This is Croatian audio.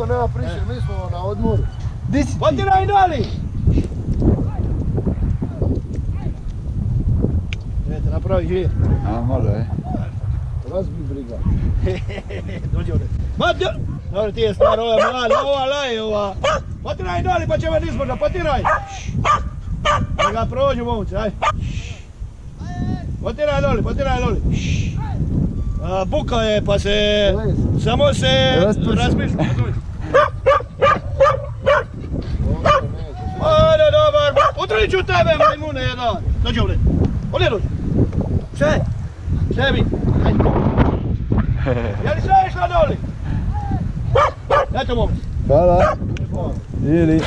to nema priče, mi smo na odmoru. Di si ti? Potiraj doli! Eto, napravi žir. A, može, Razbi briga. Dođi ovdje. Matjo! Dobro, ti je star, ova je mali, ova laje, ova. Potiraj doli pa će me nismožda, potiraj! Da ga prođu momci, aj. Potiraj doli. Buka je pa se... Samo se razmišlja. Ajde, dobar, utrli ću tebe, majmune jedan. Dođi ovdje. Ovdje dođi. Sve. Sebi. Ajde. Je li sve išla doli? Eto momci. Hvala. Ili.